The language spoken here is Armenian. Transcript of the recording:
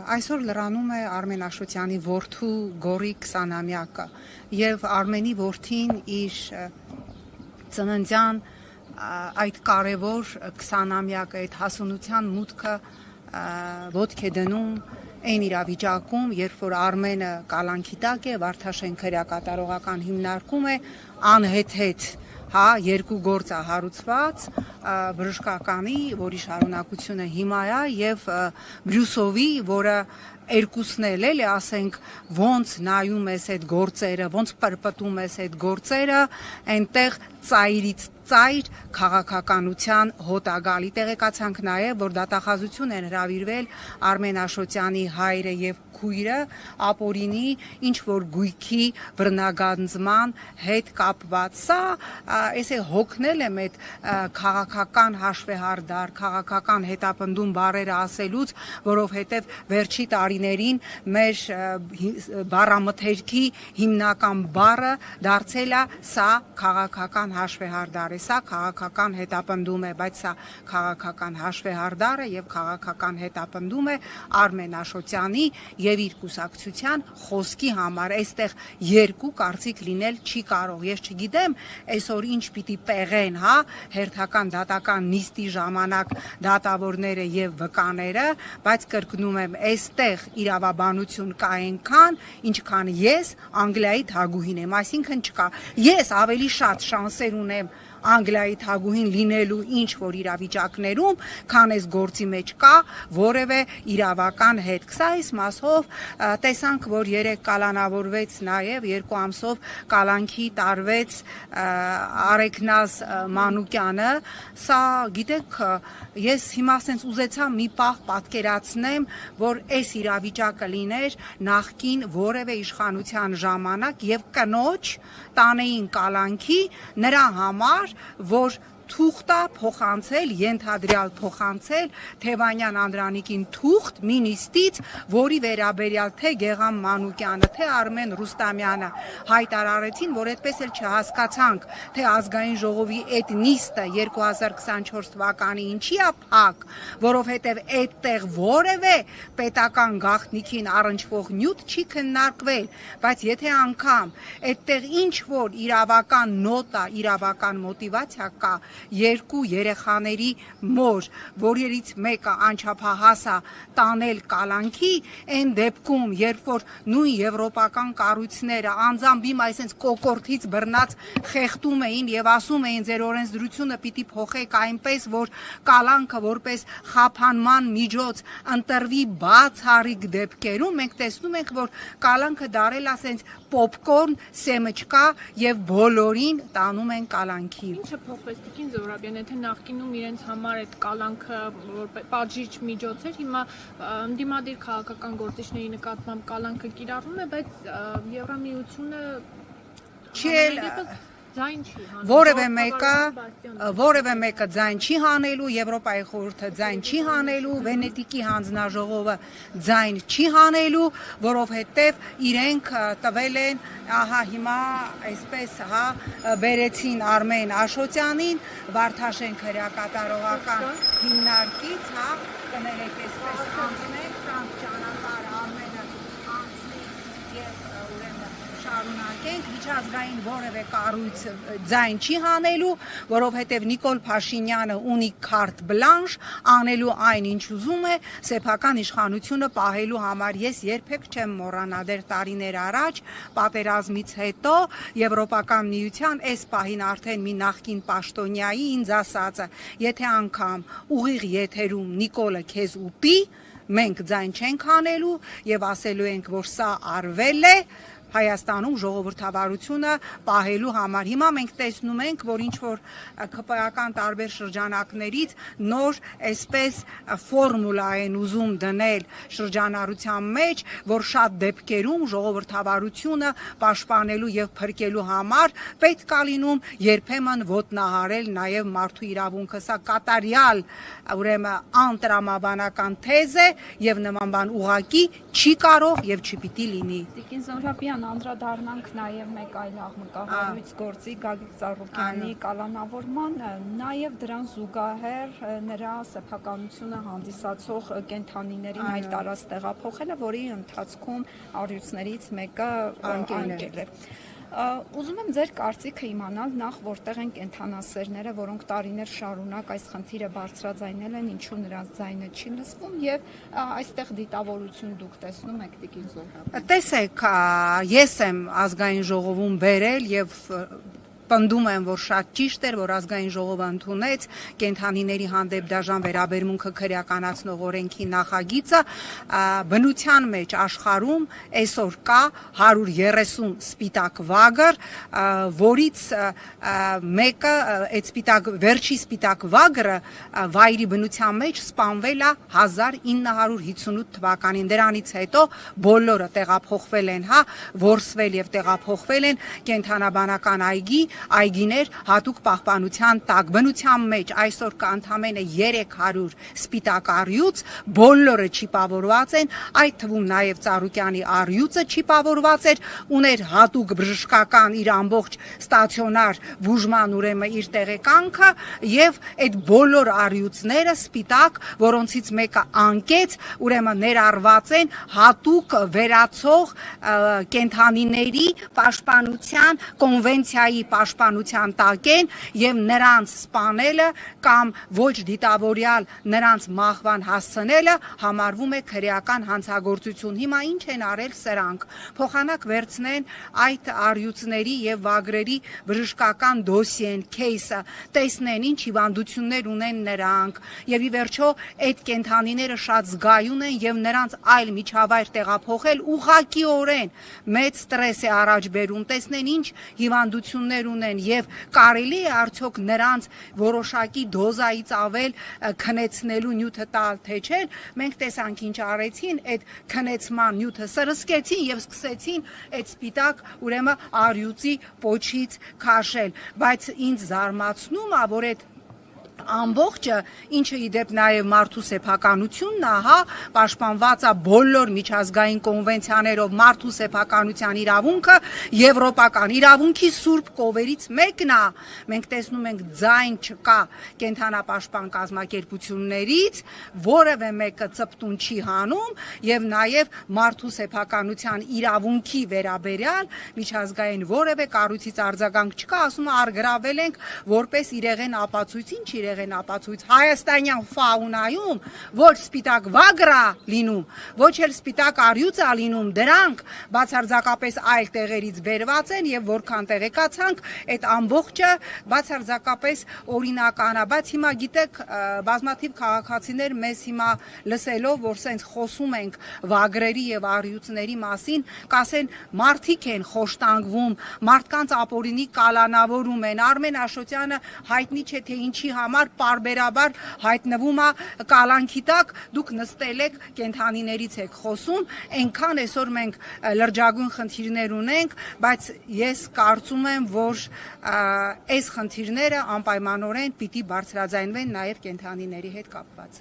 Այսօր լրանում է Արմեն Աշոտյանի որդու Գորի 20-ամյակը եւ Արմենի որդին իր ծննդյան այդ կարևոր 20-ամյակը այդ հասունության մուտքը ոտք է դնում այն իրավիճակում, երբ որ Արմենը կալանքի տակ է, Վարդաշեն քրեակատարողական հիմնարկում է անհեթեթ երկու գործ է հարուցված բժշկականի, որի շարունակությունը հիմա է, եւ Բրյուսովի, որը երկուսն էլ ասենք ոնց նայում ես այդ գործերը, ոնց պրպտում ես այդ գործերը, այնտեղ ծայրից ծայր քաղաքականության հոտագալի տեղեկացանք նաև, որ դատախազություն են հրավիրվել Արմեն Աշոտյանի հայրը եւ քույրը ապօրինի ինչ որ գույքի բռնագանձման հետ կապված։ Սա այսե հոգնել եմ այդ քաղաքական հաշվեհարդար, քաղաքական հետապնդում բառերը ասելուց, որովհետև վերջի տարիներին մեր բառամթերքի հիմնական բառը դարձել է սա քաղաքական հաշվեհարդար է, սա քաղաքական հետապնդում է, բայց սա քաղաքական հաշվեհարդար է եւ քաղաքական հետապնդում է Արմեն Աշոտյանի եւ իր կուսակցության խոսքի համար։ Այստեղ երկու կարծիք լինել չի կարող։ Ես չգիտեմ այսօր ինչ պիտի պեղեն, հերթական դատական նիստի ժամանակ դատավորները եւ վկաները, բայց կրկնում եմ, այստեղ իրավաբանություն կա այնքան, ինչքան ես Անգլիայի թագուհին եմ, այսինքն չկա։ Ես ավելի շատ շանսեր ունեմ Անգլիայի թագուհին լինելու ինչ որ իրավիճակներում, քան այս գործի մեջ կա որևէ իրավական հետք։ Սա այս մասով տեսանք, որ երեք կալանավորվեց նաև 2 ամսով կալանքի տարվեց Արեգնազ Մանուկյանը։ Սա գիտեք, ես հիմա ասենց ուզեցա մի պահ պատկերացնեմ, որ այս իրավիճակը լիներ նախկին որևէ իշխանության ժամանակ եւ կնոջ տանեին կալանքի նրա համար, որ թուղթ է փոխանցել, ենթադրյալ փոխանցել Թևանյան Անդրանիկին թուղթ մինիստրից, որի վերաբերյալ թե Գեգամ Մանուկյանը, թե Արմեն Ռուստամյանը հայտարարեցին, որ այդպես էլ չհասկացանք, թե ազգային ժողովի այդ նիստը 2024 թվականի ինչի է փակ, որովհետև այդտեղ որևէ պետական գաղտնիքին առնչվող նյութ չի քննարկվել, բայց եթե անգամ այդտեղ ինչ որ իրավական նոտա, իրավական մոտիվացիա կա, երկու երեխաների մոր, որերից մեկը անչափահաս է տանել կալանքի, այն դեպքում, երբ որ նույն եվրոպական կառույցները անձամբ իմ այսպես կոկորտից բռնած խեղդում էին եւ ասում էին ձեր օրենսդրությունը պիտի փոխեք այնպես, որ կալանքը որպես խափանման միջոց ընտրվի բացառիկ դեպքերում, մենք տեսնում ենք, որ կալանքը դարել ասենց պոպկորն, սեմճկա եւ բոլորին տանում են կալանքի։ Ինչը փոխվեց Տիկին Զոհրաբյան, եթե նախկինում իրենց համար այդ կալանքը պատժիչ միջոց էր, հիմա ընդդիմադիր քաղաքական գործիչների նկատմամբ կալանքը կիրառվում է, բայց Եվրամիությունը որևէ մեկը ձայն չի հանելու, Եվրոպայի խորհուրդը ձայն չի հանելու, Վենետիկի հանձնաժողովը ձայն չի հանելու, որովհետև իրենք տվել են, ահա հիմա այսպես բերեցին Արմեն Աշոտյանին, Վարդաշեն քրեակատարողական հիմնարկից, կներեք այսպես անցնենք, տանք ճանապարհ Արմենը անցնի եւ շարունակենք, միջազգային որևէ կառույց ձայն չի հանելու, որովհետև Նիկոլ Փաշինյանը ունի քարտ բլանշ, անելու այն ինչ ուզում է, սեփական իշխանությունը պահելու համար։ Ես երբեք չեմ մոռանա դեռ տարիներ առաջ, պատերազմից հետո Եվրոպական միության այս պահին արդեն մի նախկին պաշտոնյայի ինձ ասածը, եթե անգամ ուղիղ եթերում Նիկոլը քեզ ուտի, մենք ձայն չենք հանելու եւ ասելու ենք, որ սա արվել է Հայաստանում ժողովրդավարությունը պահելու համար։ Հիմա մենք տեսնում ենք, որ ինչ որ ԿՊԱ-ական տարբեր շրջանակներից նոր այսպես ֆորմուլա են ուզում դնել շրջանառության մեջ, որ շատ դեպքերում ժողովրդավարությունը պաշտպանելու եւ փրկելու համար պետք է լինում երբեմն ոտնահարել նաեւ մարդու իրավունքը։ Սա կատարյալ, ուրեմն անտրամաբանական թեզ է եւ նման բան ուղղակի չի կարող եւ չպիտի լինի։ Տիկին Զոհրաբյան, ջան, անդրադառնանք նաև մեկ այլ աղմկահարույց գործի Գագիկ Ծառուկյանի կալանավորման, նաև դրան զուգահեռ նրա սեփականությունը հանդիսացող կենդանիներին այլ տարած տեղափոխելը, որի ընթացքում առյուծներից մեկը անկել է։ Ուզում եմ ձեր կարծիքը իմանալ նախ որտեղ են կենդանասերները, որոնք տարիներ շարունակ այս խնդիրը բարձրաձայնել են, ինչու նրանց ձայնը չի լսվում եւ այստեղ դիտավորություն դուք տեսնում եք Տիկին Զոհրաբ։ Տեսեք, ես եմ ազգային ժողովում բերել եւ պնդում եմ, որ շատ ճիշտ էր, որ ազգային ժողովը ընդունեց կենդանիների հանդեպ դաժան վերաբերմունքը քրեականացնող օրենքի նախագիծը, բնության մեջ աշխարհում այսօր կա 130 սպիտակ վագր, որից մեկը այդ սպիտակ վերջի սպիտակ վագրը վայրի բնության մեջ սպանվել է 1958 թվականին։ Դրանից հետո բոլորը տեղափոխվել են, որսվել եւ տեղափոխվել են կենդանաբանական այգիներ հատուկ պահպանության տակ։ Բնության մեջ այսօր կա ընդամենը 300 սպիտակ առյուծ, բոլորը չիպավորված են, այդ թվում նաև Ծառուկյանի առյուծը չիպավորված էր, ուներ հատուկ բժշկական իր ամբողջ ստացիոնար բուժման ուրեմն իր տեղեկանքը եւ այդ բոլոր առյուծները սպիտակ, որոնցից մեկը անկեց, ուրեմն ներառված են հատուկ վերացող կենդանիների պաշտպանության կոնվենցիայի պաշտպանության տակ են եւ նրանց սպանելը կամ ոչ դիտավորյալ նրանց մահվան հասցնելը համարվում է քրեական հանցագործություն։ Հիմա ինչ են արել սրանք։ Փոխանակ վերցնեն այդ առյուծների եւ վագրերի բժշկական դոսիեն, քեյսը, տեսնեն ինչ հիվանդություններ ունեն նրանք եւ ի վերջո այդ կենդանիները շատ զգայուն են եւ նրանց այլ միջավայր տեղափոխել ուղղակիորեն մեծ ստրես է առաջ բերում, տեսնեն ինչ հիվանդություններ ունեն եւ կարելի է արդյոք նրանց որոշակի դոզայից ավել քնեցնելու նյութը տալ թե չէ։ Մենք տեսանք ինչ արեցին, այդ քնեցման նյութը սրսկեցին եւ սկսեցին այդ սպիտակ ուրեմն առյուծի պոչից քաշել, բայց ինձ զարմացնում է, որ այդ ամբողջը, ինչը իդեպ նաև մարդու սեփականությունն է, պաշտպանված է բոլոր միջազգային կոնվենցիաներով մարդու սեփականության իրավունքը, եվրոպական իրավունքի սուրբ կովերից մեկն է։ Մենք տեսնում ենք ձայն չկա կենդանապաշտպան կազմակերպություններից, որևէ մեկը ծպտուն չի հանում եւ նաև մարդու սեփականության իրավունքի վերաբերյալ միջազգային որևէ կառույցից արձագանք չկա, ասում է արգրավել ենք որպես իրեղեն ապացույց, ինչ իրեղեն ապացույց հայաստանյան ֆաունայում ոչ սպիտակ վագրա լինում, ոչ էլ սպիտակ առյուծ է լինում, դրանք բացարձակապես այլ տեղերից բերված են եւ որքան տեղեկացանք, այդ ամբողջը բացարձակապես օրինական է, բայց հիմա գիտեք, բազմաթիվ քաղաքացիներ մեզ հիմա լսելով, որ սենց խոսում ենք վագրերի եւ առյուծների մասին, կասեն մարդիկ են խոշտանգվում, մարդկանց ապօրինի կալանավորում են, Արմեն Աշոտյանը հայտնի չէ թե ինչի համար պարբերաբար հայտնվում է կալանքի տակ, դուք նստել եք կենդանիներից եք խոսում, այնքան այսօր մենք լրջագույն խնդիրներ ունենք, բայց ես կարծում եմ, որ այս խնդիրները անպայմանորեն պիտի բարձրաձայնվեն նաև կենդանիների հետ կապված։